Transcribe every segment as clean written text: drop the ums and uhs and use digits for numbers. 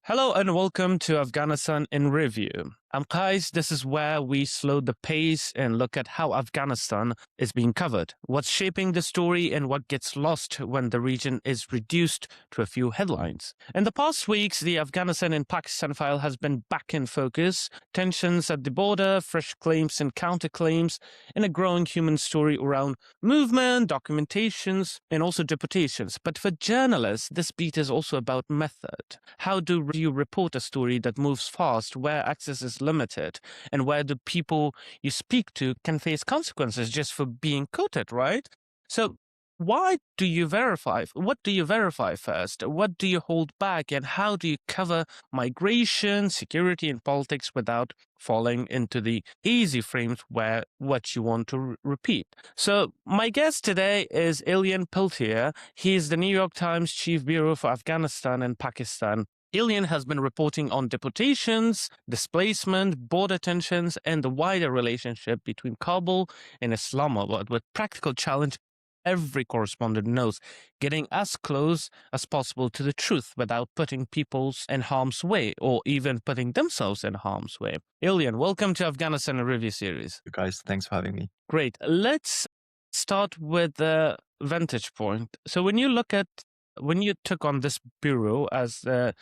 Hello and welcome to Afghanistan in Review. I'm Qais. This is where we slow the pace and look at how Afghanistan is being covered, what's shaping the story, and what gets lost when the region is reduced to a few headlines. In the past weeks, the Afghanistan and Pakistan file has been back in focus. Tensions at the border, fresh claims and counterclaims, and a growing human story around movement, documentations, and also deportations. But for journalists, this beat is also about method. How do you report a story that moves fast, where access is limited, and where the people you speak to can face consequences just for being quoted, right? So why do you verify? What do you verify first? What do you hold back? And how do you cover migration, security, and politics without falling into the easy frames where what you want to repeat? So my guest today is Elian Peltier. He is the New York Times Chief Bureau for Afghanistan and Pakistan. Elian has been reporting on deportations, displacement, border tensions, and the wider relationship between Kabul and Islamabad, with practical challenge every correspondent knows, getting as close as possible to the truth without putting people in harm's way or even putting themselves in harm's way. Elian, welcome to Afghanistan in Review series. You guys, thanks for having me. Great. Let's start with the vantage point. So when you took on this bureau as the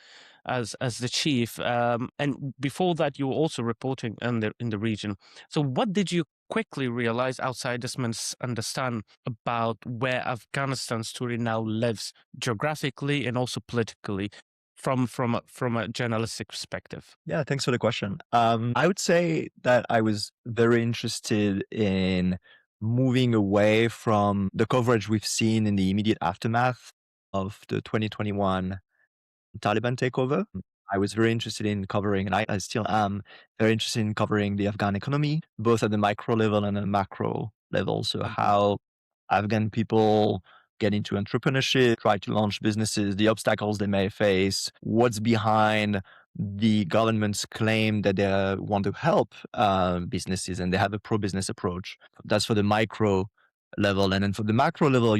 chief, and before that you were also reporting in the region. So what did you quickly realize outsiders misunderstand about where Afghanistan's story now lives geographically and also politically from a journalistic perspective? Yeah, thanks for the question. I would say that I was very interested in moving away from the coverage we've seen in the immediate aftermath of the 2021 Taliban takeover. I was very interested in covering, and I still am very interested in covering the Afghan economy, both at the micro level and at the macro level. So how Afghan people get into entrepreneurship, try to launch businesses, the obstacles they may face, what's behind the government's claim that they want to help businesses and they have a pro-business approach. That's for the micro level. And then for the macro level,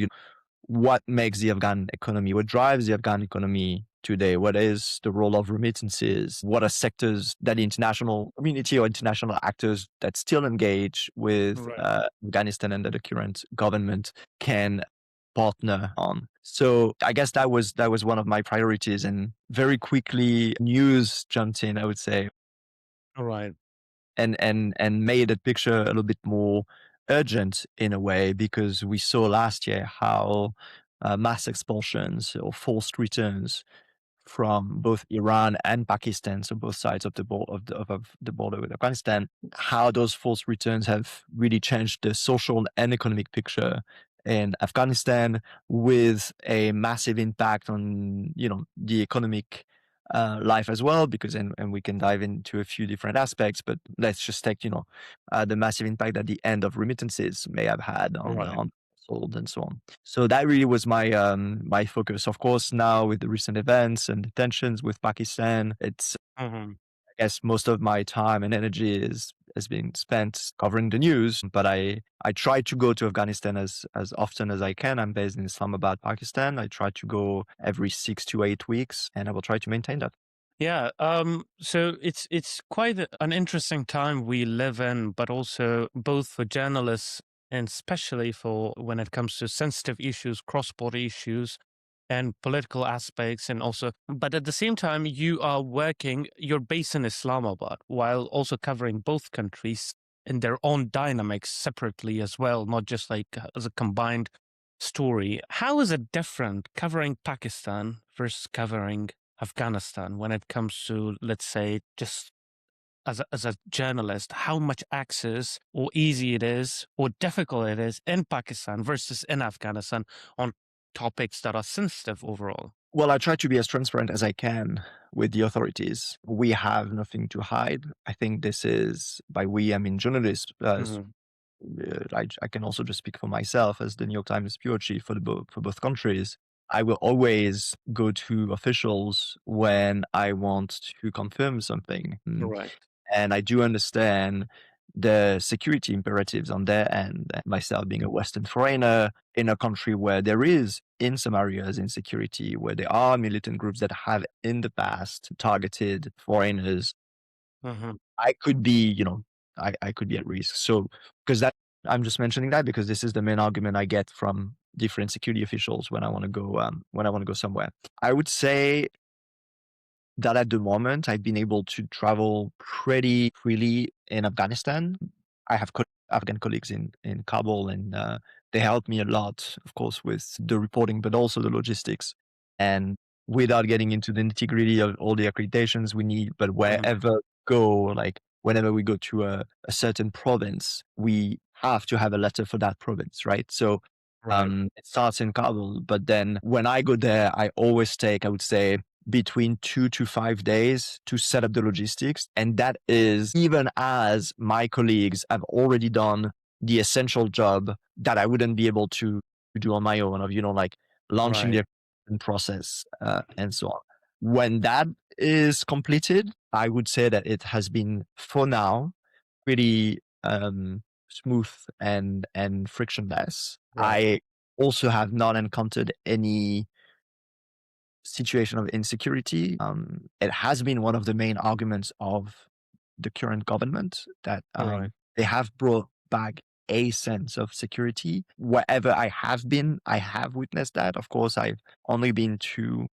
what makes the Afghan economy, what drives the Afghan economy today? What is the role of remittances? What are sectors that the international community or international actors that still engage with Afghanistan and that the current government can partner on? So I guess that was one of my priorities, and very quickly news jumped in, I would say. All right. And made the picture a little bit more urgent in a way, because we saw last year how mass expulsions or forced returns from both Iran and Pakistan, so both sides of the border with Afghanistan, how those forced returns have really changed the social and economic picture in Afghanistan, with a massive impact on the economic life as well, because and we can dive into a few different aspects, but let's just take the massive impact that the end of remittances may have had on household and so on. So that really was my my focus. Of course, now with the recent events and the tensions with Pakistan, it's I guess most of my time and energy has been spent covering the news, but I try to go to Afghanistan as often as I can. I'm based in Islamabad, Pakistan. I try to go every 6 to 8 weeks, and I will try to maintain that. Yeah. So it's quite an interesting time we live in, but also both for journalists and especially for when it comes to sensitive issues, cross-border issues, and political aspects, and also, but at the same time, you're based in Islamabad while also covering both countries in their own dynamics separately as well, not just like as a combined story. How is it different covering Pakistan versus covering Afghanistan when it comes to, let's say, just as a journalist, how much access or easy it is or difficult it is in Pakistan versus in Afghanistan on topics that are sensitive overall? Well, I try to be as transparent as I can with the authorities. We have nothing to hide. I think this is, by we, I mean journalists. I can also just speak for myself as the New York Times bureau chief for both countries. I will always go to officials when I want to confirm something. Right. And I do understand the security imperatives on their end. And myself being a Western foreigner in a country where there is, in some areas, insecurity, where there are militant groups that have in the past targeted foreigners, Hmm. I could be, I could be at risk. So, because that, I'm just mentioning that because this is the main argument I get from different security officials when I want to go, somewhere. I would say that at the moment I've been able to travel pretty freely in Afghanistan. I have Afghan colleagues in Kabul, and they help me a lot, of course, with the reporting, but also the logistics. And without getting into the nitty gritty of all the accreditations we need, but Hmm. wherever go, like whenever we go to a certain province, we have to have a letter for that province, right? So Right. it starts in Kabul, but then when I go there, I always take, I would say, between 2 to 5 days to set up the logistics. And that is even as my colleagues have already done the essential job that I wouldn't be able to do on my own of, like launching Right. the process and so on. When that is completed, I would say that it has been, for now, pretty smooth and frictionless. Right. I also have not encountered any situation of insecurity. It has been one of the main arguments of the current government that Right. they have brought back a sense of security. Wherever I have been, I have witnessed that. Of course, I've only been to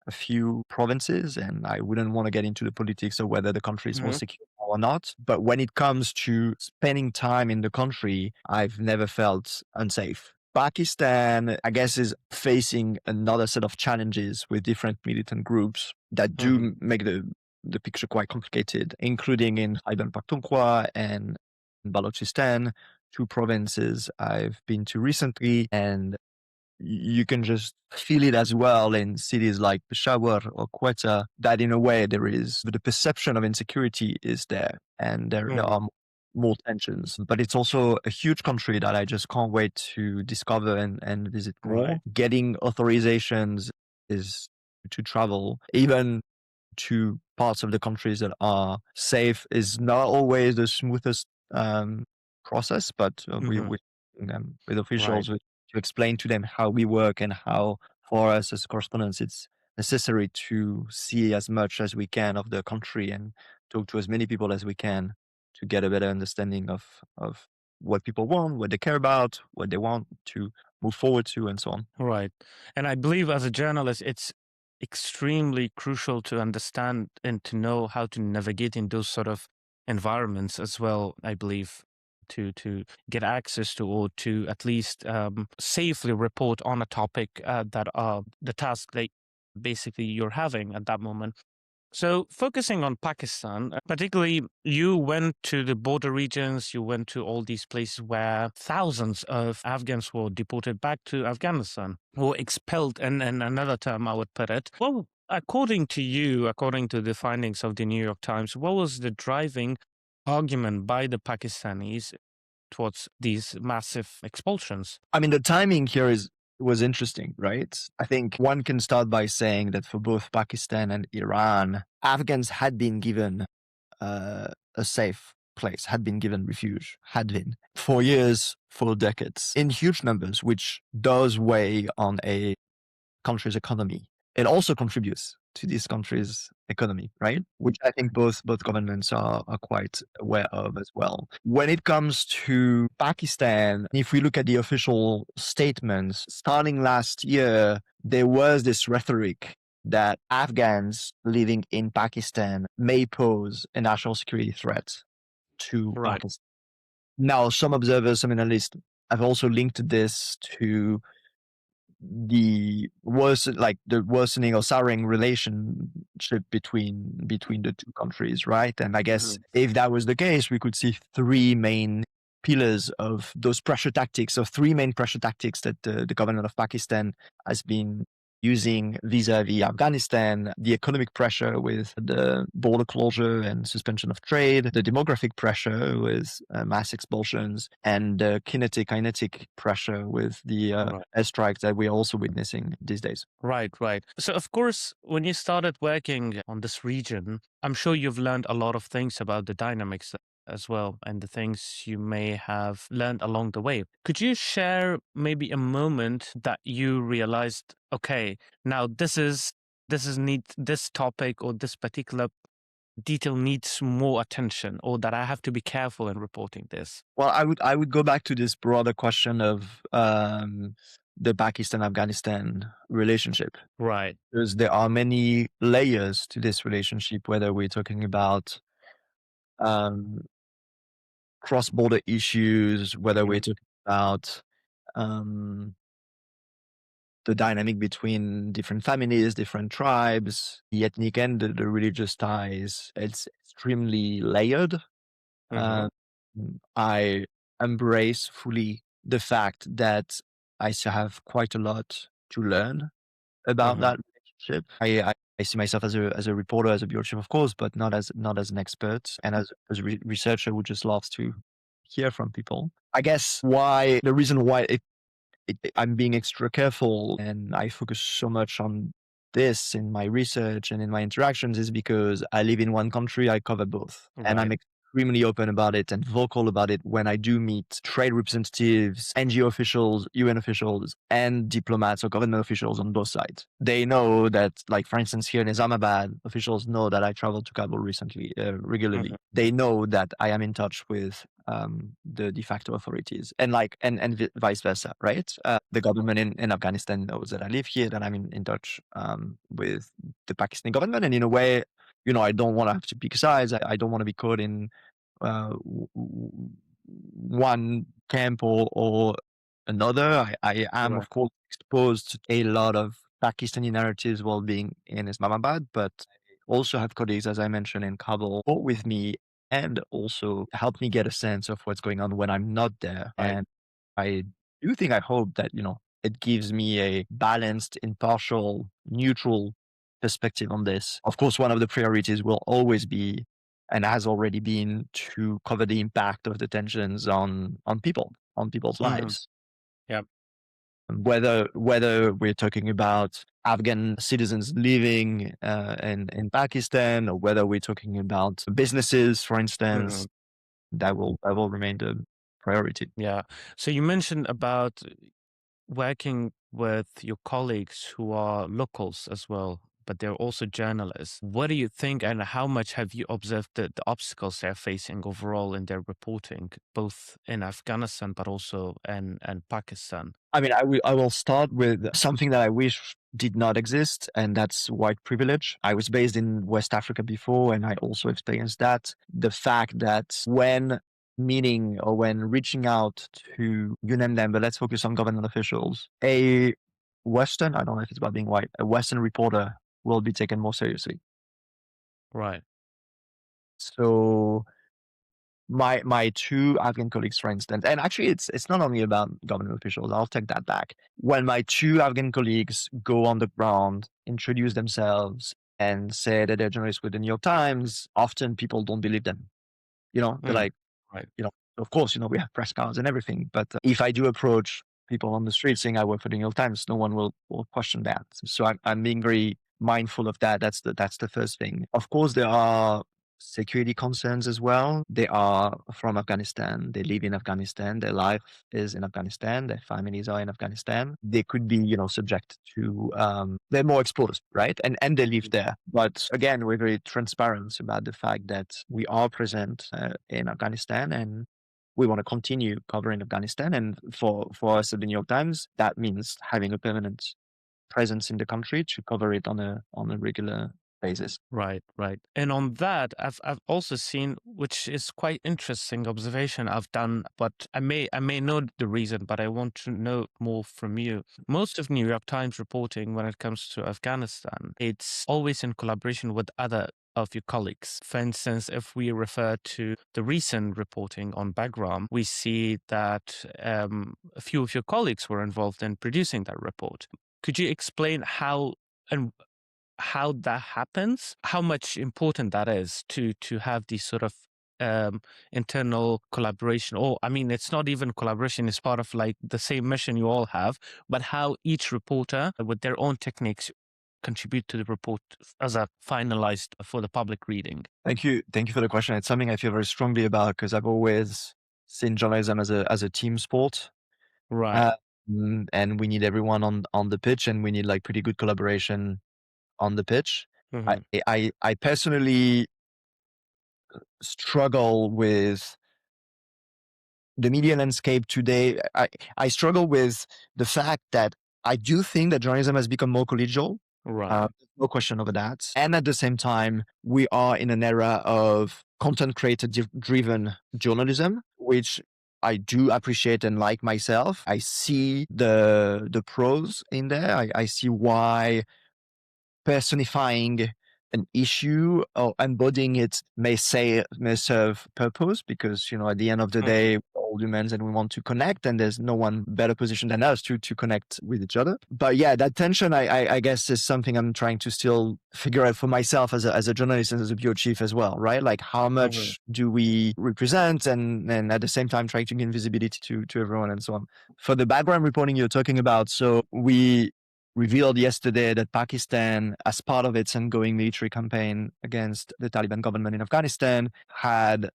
a few provinces, and I wouldn't want to get into the politics of whether the country is more Hmm. secure or not. But when it comes to spending time in the country, I've never felt unsafe. Pakistan, I guess, is facing another set of challenges with different militant groups that Hmm. do make the picture quite complicated, including in Khyber and Balochistan, two provinces I've been to recently, and you can just feel it as well in cities like Peshawar or Quetta, that in a way there is the perception of insecurity is there, and there Hmm. are more tensions. But it's also a huge country that I just can't wait to discover and visit more. Right. Getting authorizations is to travel, even to parts of the countries that are safe, is not always the smoothest process, but Hmm. with Right. officials to explain to them how we work and how for us as correspondents it's necessary to see as much as we can of the country and talk to as many people as we can to get a better understanding of what people want, what they care about, what they want to move forward to, and so on. Right. And I believe as a journalist, it's extremely crucial to understand and to know how to navigate in those sort of environments as well, I believe, to get access to or to at least safely report on a topic that the task that basically you're having at that moment. So, focusing on Pakistan, particularly, you went to the border regions, you went to all these places where thousands of Afghans were deported back to Afghanistan or expelled, and another term I would put it. Well, according to you, according to the findings of the New York Times, what was the driving argument by the Pakistanis towards these massive expulsions? I mean, the timing here was interesting, right? I think one can start by saying that for both Pakistan and Iran, Afghans had been given a safe place, had been given refuge, had been for years, for decades, in huge numbers, which does weigh on a country's economy. It also contributes to this country's economy, right? Which I think both governments are quite aware of as well. When it comes to Pakistan, if we look at the official statements, starting last year, there was this rhetoric that Afghans living in Pakistan may pose a national security threat to Right. Pakistan. Now, some observers, some analysts have also linked this to the worsening or souring relationship between the two countries, right? And I guess Mhm. if that was the case, we could see three main pillars of those pressure tactics, or three main pressure tactics that the government of Pakistan has been using vis-a-vis Afghanistan: the economic pressure with the border closure and suspension of trade, the demographic pressure with mass expulsions, and the kinetic pressure with the Right. airstrikes that we're also witnessing these days. Right, right. So, of course, when you started working on this region, I'm sure you've learned a lot of things about the dynamics as well, and the things you may have learned along the way. Could you share maybe a moment that you realized, okay, now this topic or this particular detail needs more attention, or that I have to be careful in reporting this? Well, I would go back to this broader question of the Pakistan-Afghanistan relationship, Right. because there are many layers to this relationship, whether we're talking about um, cross-border issues, whether we're Mhm. talking about um, the dynamic between different families, different tribes, the ethnic and the religious ties. It's extremely layered. Mhm. Um, I embrace fully the fact that I still have quite a lot to learn about Mhm. that relationship. I see myself as a reporter, as a bureau chief, of course, but not as an expert. And as a researcher who just loves to hear from people. I guess the reason why I'm being extra careful and I focus so much on this in my research and in my interactions is because I live in one country, I cover both. And I'm Right. extremely open about it and vocal about it when I do meet trade representatives, NGO officials, UN officials, and diplomats or government officials on both sides. They know that, like, for instance, here in Islamabad, officials know that I traveled to Kabul recently, regularly. Mhm. They know that I am in touch with the de facto authorities and vice versa, right? The government in Afghanistan knows that I live here, that I'm in touch with the Pakistani government. And in a way, I don't want to have to pick sides. I don't want to be caught in one camp or another. I am, Right. of course, exposed to a lot of Pakistani narratives while being in Islamabad, but I also have colleagues, as I mentioned, in Kabul, fought with me and also help me get a sense of what's going on when I'm not there. Right. And I do think, I hope that, it gives me a balanced, impartial, neutral perspective on this. Of course, one of the priorities will always be, and has already been, to cover the impact of the tensions on people, on people's Mhm. lives. Yep. Whether we're talking about Afghan citizens living in Pakistan, or whether we're talking about businesses, for instance, Mhm. that will remain the priority. Yeah. So you mentioned about working with your colleagues who are locals as well, but they're also journalists. What do you think, and how much have you observed the obstacles they're facing overall in their reporting, both in Afghanistan but also in Pakistan? I mean, I will start with something that I wish did not exist, and that's white privilege. I was based in West Africa before, and I also experienced that. The fact that when meeting or when reaching out to, you name them, but let's focus on government officials, a Western, I don't know if it's about being white, a Western reporter will be taken more seriously. Right. So my two Afghan colleagues, for instance, and actually it's not only about government officials. I'll take that back. When my two Afghan colleagues go on the ground, introduce themselves, and say that they're journalists with the New York Times, often people don't believe them. They're Mm. like, Right. of course, we have press cards and everything. But if I do approach people on the street saying I work for the New York Times, no one will question that. So I'm being very mindful of that. That's the first thing. Of course, there are security concerns as well. They are from Afghanistan. They live in Afghanistan. Their life is in Afghanistan. Their families are in Afghanistan. They could be, subject to, they're more exposed, right? And they live there. But again, we're very transparent about the fact that we are present in Afghanistan, and we want to continue covering Afghanistan. And for us at the New York Times, that means having a permanent presence in the country to cover it on a regular basis. Right, right. And on that, I've also seen, which is quite interesting observation I've done, but I may know the reason, but I want to know more from you. Most of New York Times reporting when it comes to Afghanistan, it's always in collaboration with other of your colleagues. For instance, if we refer to the recent reporting on Bagram, we see that a few of your colleagues were involved in producing that report. Could you explain and how that happens, how much important that is to have these sort of internal collaboration, or I mean, it's not even collaboration, it's part of like the same mission you all have, but how each reporter with their own techniques contribute to the report as a finalized for the public reading? Thank you. Thank you for the question. It's something I feel very strongly about because I've always seen journalism as a team sport. Right. Uh, and we need everyone on the pitch, and we need like pretty good collaboration on the pitch. I Hmm. I personally struggle with the media landscape today. I struggle with the fact that I do think that journalism has become more collegial. Right. No question over that. And at the same time, we are in an era of content creator driven journalism, which I do appreciate and like myself. I see the pros in there. I see why personifying an issue or embodying it may serve purpose, because at the end of the Hmm. day we're all humans and we want to connect, and there's no one better positioned than us to connect with each other. But yeah, that tension I guess is something I'm trying to still figure out for myself as a journalist and as a bureau chief as well, right? Like how Hmm. much do we represent, and at the same time trying to gain visibility to everyone and so on. For the background reporting you're talking about, so we revealed yesterday that Pakistan, as part of its ongoing military campaign against the Taliban government in Afghanistan, had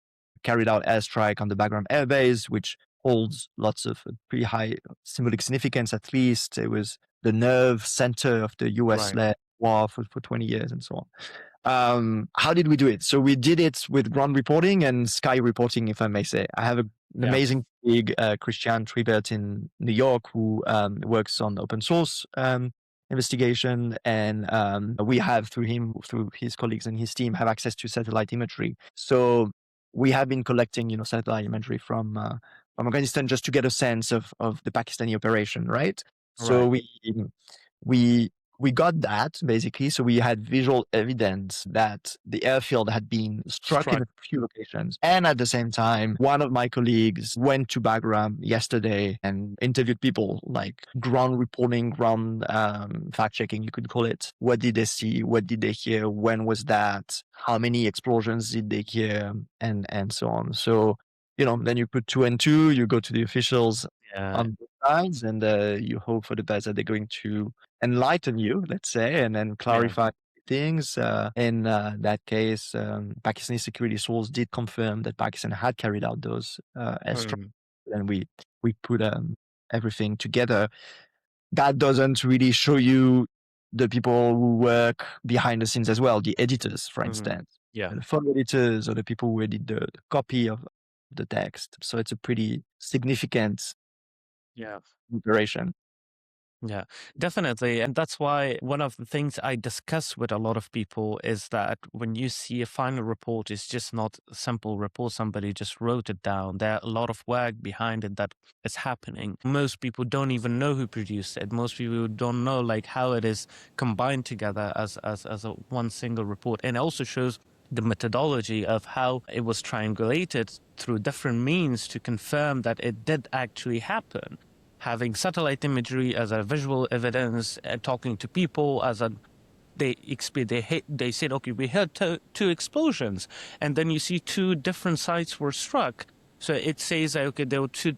carried out airstrike on the Bagram Air Base, which holds lots of pretty high symbolic significance. At least it was the nerve center of the Right. US-led war for 20 years and so on. How did we do it? So we did it with ground reporting and sky reporting, if I may say. I have an Yeah. amazing colleague, Christian Tribert in New York, who works on open source investigation, and we have through his colleagues and his team, have access to satellite imagery. So we have been collecting, satellite imagery from Afghanistan just to get a sense of the Pakistani operation, right? So Right. we we got that basically. So we had visual evidence that the airfield had been struck in Struck. a few locations. And at the same time, one of my colleagues went to Bagram yesterday and interviewed people, like ground reporting, ground fact checking, you could call it. What did they see? What did they hear? When was that? How many explosions did they hear? And so on. So, then you put two and two, you go to the officials Yeah. on both sides, and you hope for the best that they're going to enlighten you, let's say, and then Yeah. clarify things. In that case, Pakistani security source did confirm that Pakistan had carried out those airstrikes, Mm. and we put everything together. That doesn't really show you the people who work behind the scenes as well, the editors, for Mhm. instance, Yeah. and the photo editors, or the people who edit the copy of the text. So it's a pretty significant Yeah. operation. Yeah, definitely. And that's why one of the things I discuss with a lot of people is that when you see a final report, it's just not a simple report. Somebody just wrote it down. There are a lot of work behind it that is happening. Most people don't even know who produced it. Most people don't know like how it is combined together as a one single report. And it also shows the methodology of how it was triangulated through different means to confirm that it did actually happen. Having satellite imagery as a visual evidence, talking to people as a they said, okay, we heard two explosions, and then you see two different sites were struck. So it says that, okay, there were two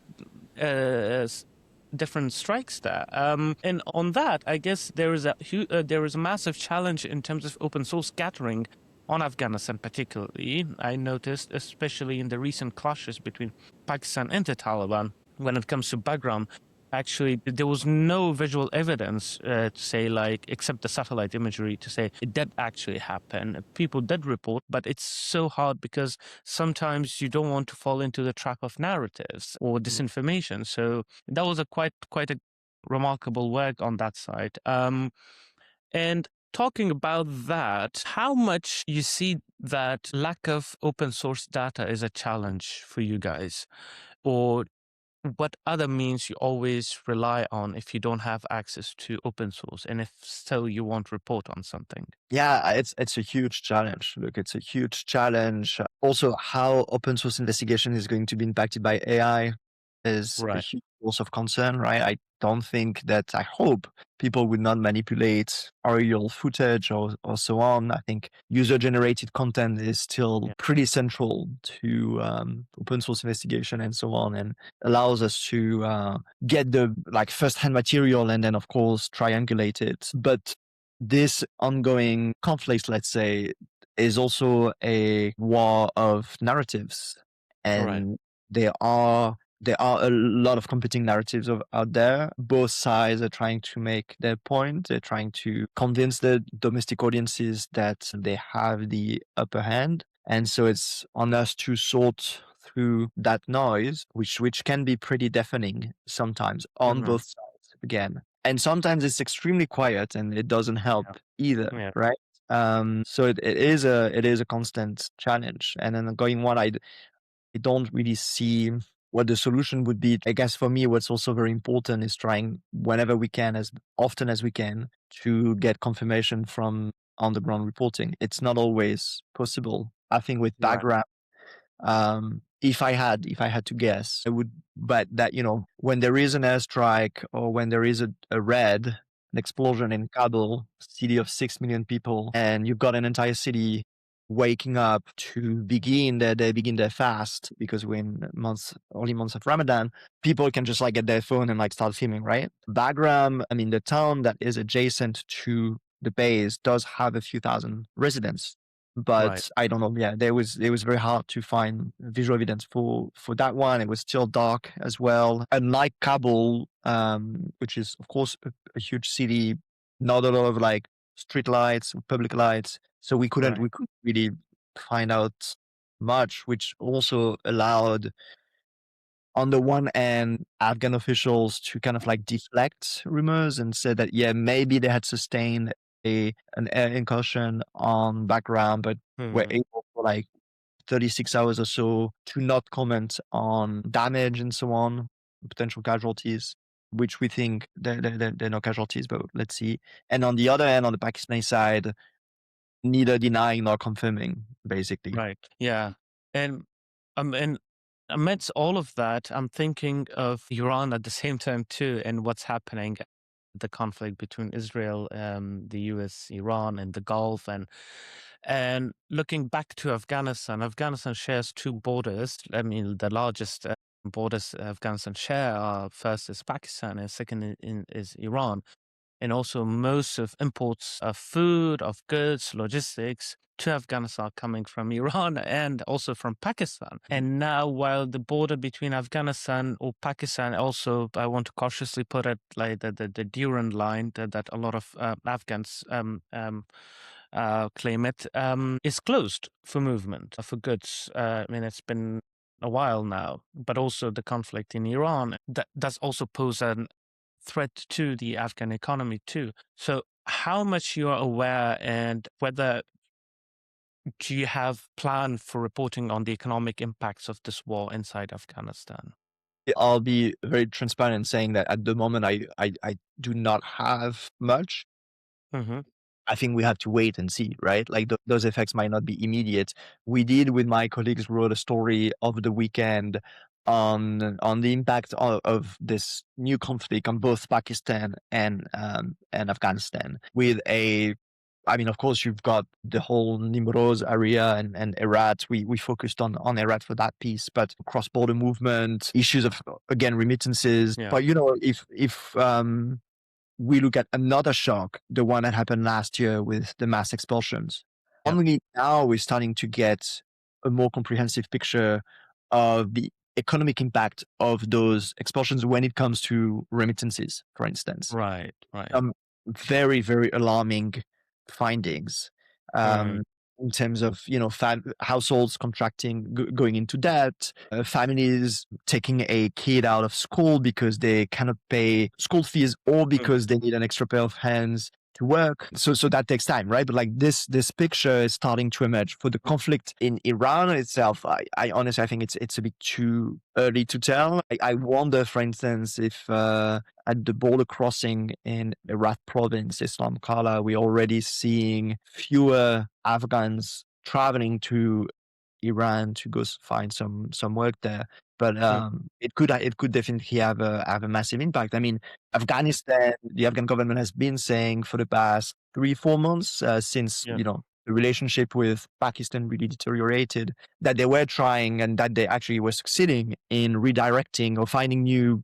different strikes there. And on that, I guess there is a massive challenge in terms of open source scattering on Afghanistan, particularly. I noticed, especially in the recent clashes between Pakistan and the Taliban, when it comes to Bagram, actually there was no visual evidence to say, like, except the satellite imagery, to say it did actually happen. People did report, but it's so hard because sometimes you don't want to fall into the trap of narratives or disinformation. So that was a quite a remarkable work on that side. And talking about that, how much you see that lack of open source data is a challenge for you guys, or what other means you always rely on if you don't have access to open source, and if so you want to report on something? Yeah, it's a huge challenge. Look, it's a huge challenge. Also, how open source investigation is going to be impacted by AI is a Right. huge source of concern, right? I hope people would not manipulate aerial footage or so on. I think user generated content is still Yeah. pretty central to open source investigation and so on, and allows us to get the like first hand material and then of course triangulate it. But this ongoing conflict, let's say, is also a war of narratives, Right. and there are a lot of competing narratives out there. Both sides are trying to make their point. They're trying to convince the domestic audiences that they have the upper hand, and so it's on us to sort through that noise, which can be pretty deafening sometimes on Hmm. both sides. Again, and sometimes it's extremely quiet and it doesn't help Yeah. either, Yeah. right? So it is a constant challenge. And then going one, I don't really see what the solution would be. I guess for me, what's also very important is trying whenever we can, as often as we can, to get confirmation from on the ground reporting. It's not always possible. I think with Right. background, if I had to guess, I would bet that, when there is an airstrike or when there is a raid, an explosion in Kabul, city of 6 million people, and you've got an entire city waking up to begin their fast because we're in early months of Ramadan, people can just like get their phone and like start filming, right? Bagram, I mean, the town that is adjacent to the base does have a few thousand residents, Right. but I don't know. Yeah, it was very hard to find visual evidence for that one. It was still dark as well. Unlike Kabul, which is of course a huge city, not a lot of like street lights, public lights, so we couldn't Right. we couldn't really find out much, which also allowed, on the one hand, Afghan officials to kind of like deflect rumors and say that, yeah, maybe they had sustained an air incursion on background, but were Hmm. able for like 36 hours or so to not comment on damage and so on, potential casualties, which we think there are no casualties, but let's see. And on the other hand, on the Pakistani side, neither denying nor confirming, basically. Right. Yeah. And amidst all of that, I'm thinking of Iran at the same time too, and what's happening, the conflict between Israel, the U.S., Iran, and the Gulf, and looking back to Afghanistan. Afghanistan shares two borders. I mean, the largest borders Afghanistan share are first is Pakistan, and second is Iran, and also most of imports of food, of goods, logistics to Afghanistan coming from Iran and also from Pakistan. And now, while the border between Afghanistan or Pakistan, also, I want to cautiously put it like the Durand line that a lot of Afghans claim it, is closed for movement for goods. I mean, it's been a while now, but also the conflict in Iran that does also pose an threat to the Afghan economy too. So how much you are aware and whether do you have plan for reporting on the economic impacts of this war inside Afghanistan? I'll be very transparent saying that at the moment, I do not have much. Hmm. I think we have to wait and see, right? Like those effects might not be immediate. We did, with my colleagues, wrote a story over the weekend on the impact of this new conflict on both Pakistan and Afghanistan. I mean, of course, you've got the whole Nimroz area and Herat. We focused on Herat for that piece, but cross border movement, issues of, again, remittances. Yeah. But if we look at another shock, the one that happened last year with the mass expulsions. Yeah. Only now we're starting to get a more comprehensive picture of the economic impact of those expulsions when it comes to remittances, for instance. Right. Right. Some very, very alarming findings, Mm. in terms of, households contracting, going into debt, families taking a kid out of school because they cannot pay school fees or Mm. because they need an extra pair of hands to work. So that takes time, right? But like this picture is starting to emerge for the conflict in Iran itself. I honestly, I think it's a bit too early to tell. I wonder, for instance, if at the border crossing in Herat province, Islam Kala, we're already seeing fewer Afghans traveling to Iran to go find some work there. But Mm. it could definitely have a massive impact. I mean, Afghanistan, the Afghan government has been saying for the past 3-4 months, since Yeah. the relationship with Pakistan really deteriorated, that they were trying and that they actually were succeeding in redirecting or finding new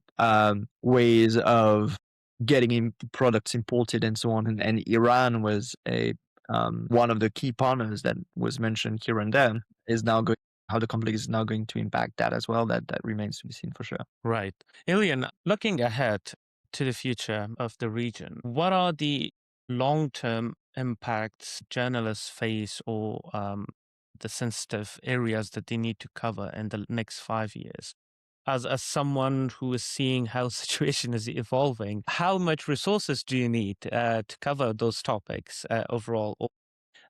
ways of getting products imported and so on. And Iran was one of the key partners that was mentioned here and there, is now going, how the conflict is now going to impact that as well. That remains to be seen for sure. Right. Elian, looking ahead to the future of the region, what are the long-term impacts journalists face, or the sensitive areas that they need to cover in the next 5 years? As someone who is seeing how situation is evolving, how much resources do you need to cover those topics overall? Or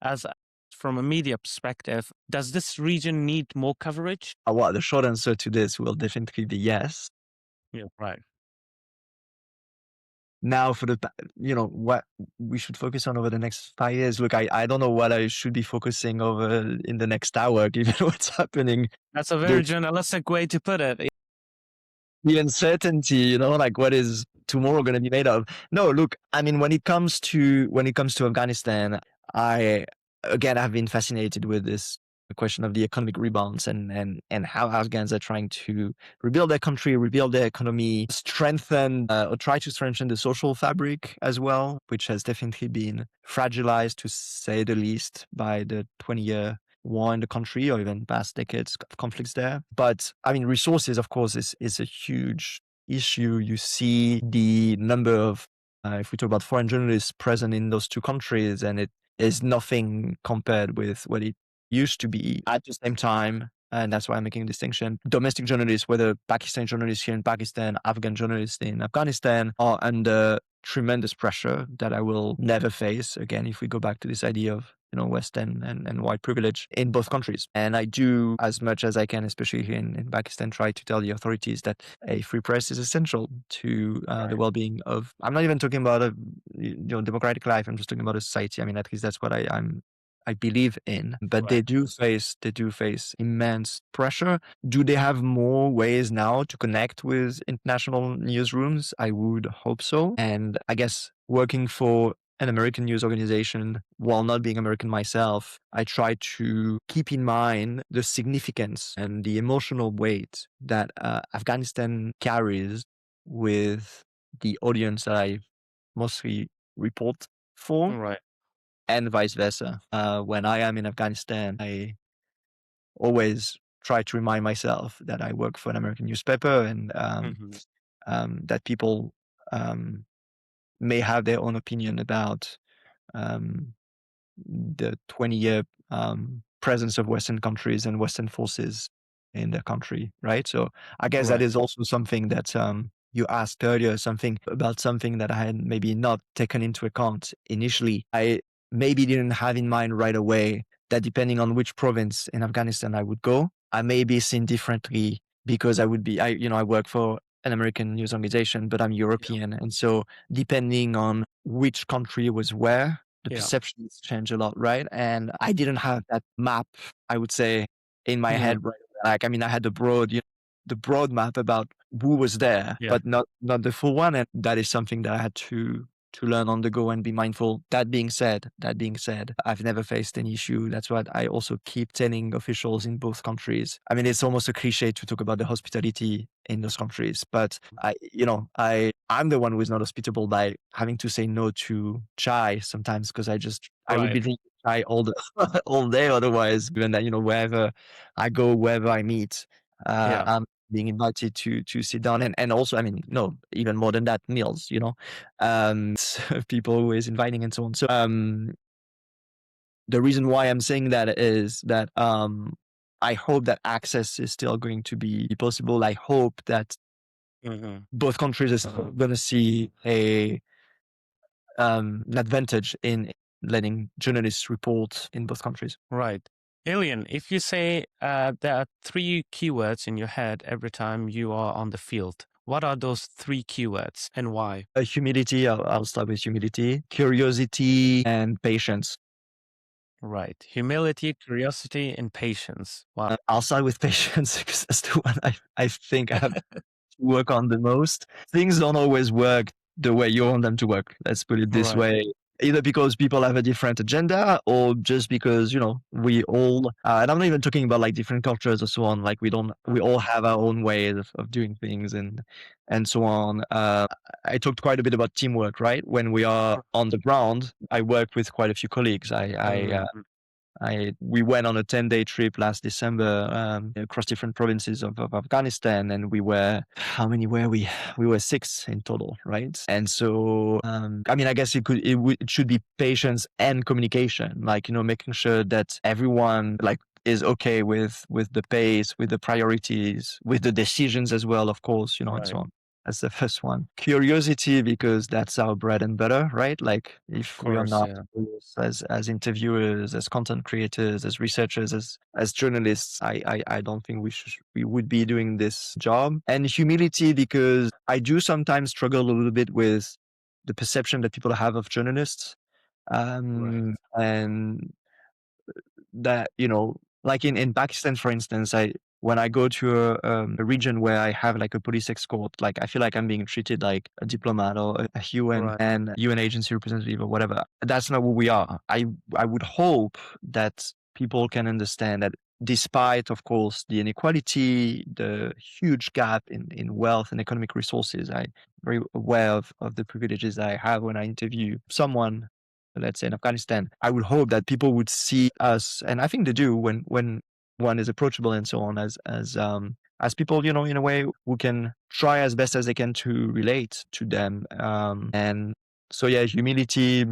as from a media perspective, does this region need more coverage? Well, the short answer to this will definitely be yes. Yeah, right. Now, for what we should focus on over the next 5 years. Look, I don't know what I should be focusing over in the next hour, given what's happening. That's a very The, journalistic way to put it. the uncertainty, like what is tomorrow going to be made of? No, look, I mean, when it comes to Afghanistan, I again have been fascinated with this question of the economic rebounds and how Afghans are trying to rebuild their country, rebuild their economy, strengthen or try to strengthen the social fabric as well, which has definitely been fragilized, to say the least, by the 20-year war in the country, or even past decades of conflicts there. But I mean, resources, of course, is a huge issue. You see the number of, if we talk about foreign journalists present in those two countries, and it is nothing compared with what it used to be. At the same time, and that's why I'm making a distinction, domestic journalists, whether Pakistani journalists here in Pakistan, Afghan journalists in Afghanistan, are under tremendous pressure that I will never face again if we go back to this idea of Western and white privilege in both countries. And I do, as much as I can, especially here in Pakistan, try to tell the authorities that a free press is essential to the well-being of, I'm not even talking about a democratic life, I'm just talking about a society. I mean, at least that's what I believe in, but they do face immense pressure. Do they have more ways now to connect with international newsrooms? I would hope so. And I guess working for an American news organization, while not being American myself, I try to keep in mind the significance and the emotional weight that Afghanistan carries with the audience that I mostly report for, Right. and vice versa. When I am in Afghanistan, I always try to remind myself that I work for an American newspaper, and that people may have their own opinion about um, the 20-year presence of Western countries and Western forces in their country, right? So I guess that Right. is also something that you asked earlier, something that I had maybe not taken into account initially. I maybe didn't have in mind right away that depending on which province in Afghanistan I would go, I may be seen differently, because I work for an American news organization, but I'm European. And so depending on which country was where, the Yeah. perceptions change a lot, right? And I didn't have that map, I would say, in my head, right? Like, I mean, I had the broad map about who was there, Yeah. but not the full one. And that is something that I had to learn on the go and be mindful. That being said, I've never faced an issue. That's what I also keep telling officials in both countries. I mean, it's almost a cliche to talk about the hospitality in those countries, but I'm the one who is not hospitable by having to say no to chai sometimes, because I would be Right. drinking chai all day otherwise. Given that wherever I go, wherever I meet, Yeah. I'm being invited to sit down, and also, I mean, no, even more than that, meals, people always inviting and so on. So the reason why I'm saying that is that I hope that access is still going to be possible. I hope that both countries are still going to see an advantage in letting journalists report in both countries. Right. Elian, if you say there are three keywords in your head every time you are on the field, what are those three keywords and why? Humility, I'll start with humility, curiosity, and patience. Right. Humility, curiosity, and patience. Wow. I'll start with patience because that's the one I think I have to work on the most. Things don't always work the way you want them to work. Let's put it this Right. way. either because people have a different agenda or just because, we all, and I'm not even talking about like different cultures or so on. Like we all have our own ways of doing things and so on. I talked quite a bit about teamwork, right? When we are on the ground, I work with quite a few colleagues. Mhm. We went on a 10-day trip last December across different provinces of Afghanistan, and how many were we? We were 6 in total, right? And so, I mean, I guess it should be patience and communication, like, making sure that everyone like is okay with the pace, with the priorities, with the decisions as well, of course, and so Right. on. That's the first one. Curiosity, because that's our bread and butter, right? Like Of if we are course. not Yeah. as interviewers, as content creators, as researchers, as journalists, I don't think we would be doing this job. And humility, because I do sometimes struggle a little bit with the perception that people have of journalists. Right. And that, like in Pakistan, for instance, when I go to a region where I have like a police escort, like I feel like I'm being treated like a diplomat or a UN Right. and UN agency representative or whatever. That's not who we are. I would hope that people can understand that despite, of course, the inequality, the huge gap in wealth and economic resources, I'm very aware of the privileges I have when I interview someone, let's say in Afghanistan. I would hope that people would see us, and I think they do when one is approachable and so on, as people, in a way who can try as best as they can to relate to them. And so yeah, humility,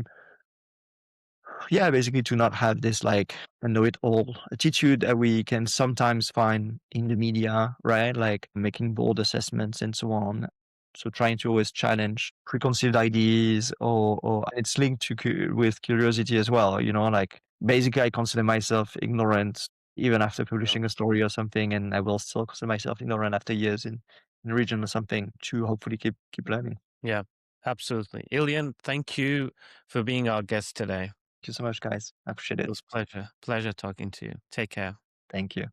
yeah, basically to not have this like a know-it-all attitude that we can sometimes find in the media, right? Like making bold assessments and so on. So trying to always challenge preconceived ideas, or it's linked to with curiosity as well. Like basically I consider myself ignorant even after Yeah. publishing a story or something, and I will still consider myself ignorant after years in a region or something to hopefully keep learning. Yeah. Absolutely. Elian, thank you for being our guest today. Thank you so much, guys. I appreciate It it. was pleasure. Pleasure talking to you. Take care. Thank you.